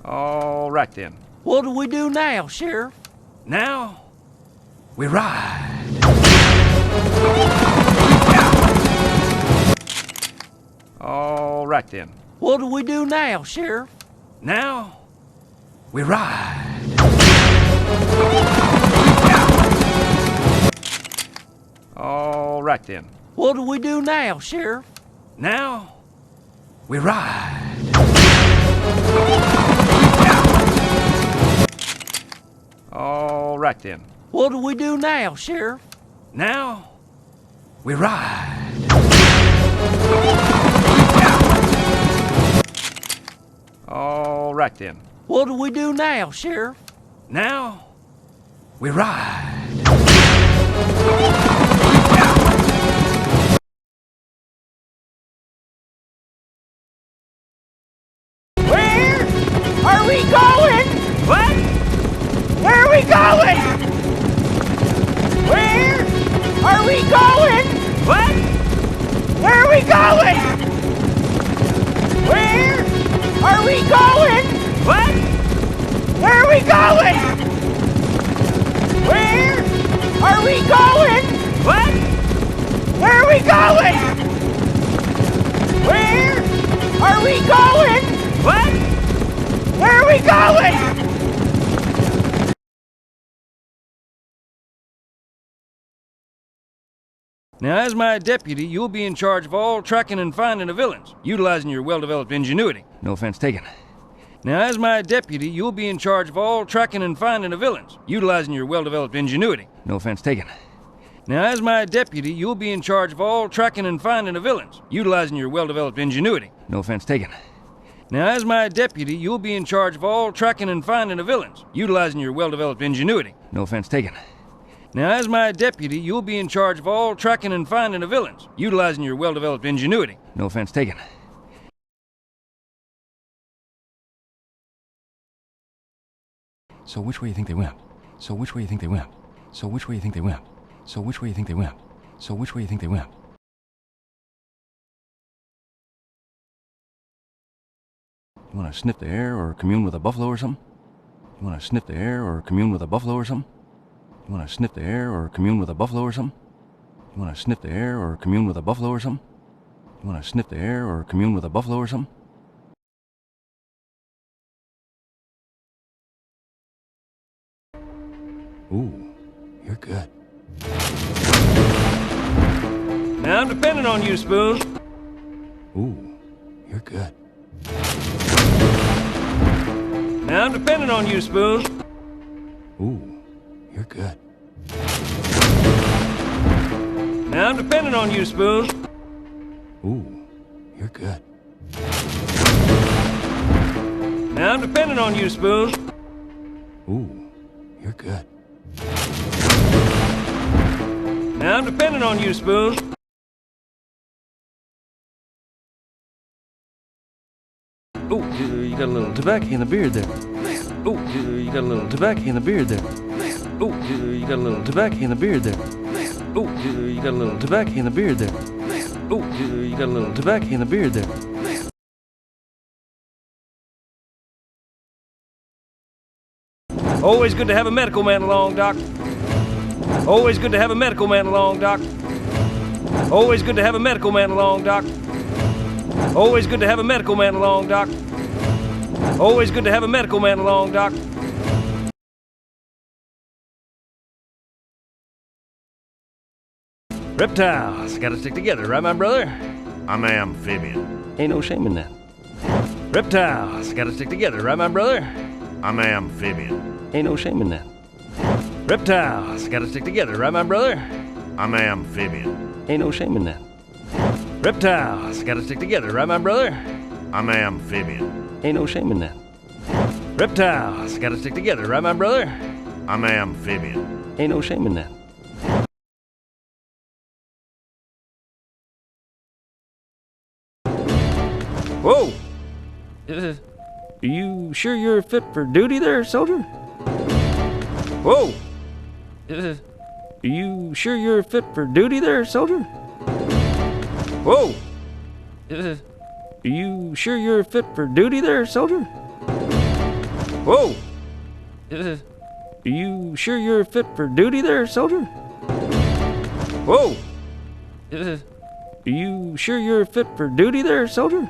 All right then. What do we do now, Sheriff? Now, we ride. All right then. What do we do now, Sheriff? Now, we ride. All right then. What do we do now, Sheriff? Now, we ride. All right then. What do we do now, Sheriff? Now, we ride. All right then. What do we do now, Sheriff? Now, we ride. Where are we going? What? Where are we going? Where are we going? What? Where are we going? Where are we going? What? Where are we going? Where are we going? What? Where are we going? Where are we going? What? Where are we going? Now, as my deputy, you'll be in charge of all tracking and finding the villains, utilizing your well-developed ingenuity. No offense taken. Now, as my deputy, you'll be in charge of all tracking and finding the villains, utilizing your well-developed ingenuity. No offense taken. Now, as my deputy, you'll be in charge of all tracking and finding the villains, utilizing your well-developed ingenuity. No offense taken. Now, as my deputy, you'll be in charge of all tracking and finding the villains, utilizing your well-developed ingenuity. No offense taken. Now, as my deputy, you'll be in charge of all tracking and finding the villains, utilizing your well-developed ingenuity. No offense taken. So which way you think they went? So which way you think they went? So which way you think they went? So which way you think they went? So which way you think they went? You want to sniff the air or commune with a buffalo or something? You want to sniff the air or commune with a buffalo or something? You want to sniff the air or commune with a buffalo or something? You want to sniff the air or commune with a buffalo or something? You want to sniff the air or commune with a buffalo or something? Ooh, you're good. Now I'm depending on you, Spoon. Ooh, you're good. Now I'm depending on you, Spoon. Ooh, you're good. Now I'm depending on you, Spoon. Ooh, you're good. Now I'm depending on you, Spoon. Ooh, you're good. Now I'm depending on you, Spoon. Oh, you got a little tobacco in the beard there. Oh, you got a little tobacco in the beard there. Oh, you got a little tobacco in the beard there. Oh, you got a little tobacco in the beard there. Oh, you got a little tobacco in the beard there. Always good to have a medical man along, Doc. Always good to have a medical man along, Doc. Always good to have a medical man along, Doc. Always good to have a medical man along, Doc. Always good to have a medical man along, Doc. Reptiles, gotta stick together, right, my brother? I'm an amphibian. Ain't no shame in that. Reptiles, gotta stick together, right, my brother? I'm an amphibian. Ain't no shame in that. Reptiles, gotta stick together, right, my brother? I'm an amphibian. Ain't no shame in that. Reptiles, gotta stick together, right, my brother? I'm an amphibian. Ain't no shame in that. Reptiles, gotta stick together, right, my brother? I'm an amphibian. Ain't no shame in that. Whoa! Are you sure you're fit for duty there, soldier? Whoa! Are you sure you're fit for duty there, soldier? Whoa! Are you sure you're fit for duty there, soldier? Whoa! Are you sure you're fit for duty there, soldier? Whoa! Are you sure you're fit for duty there, soldier?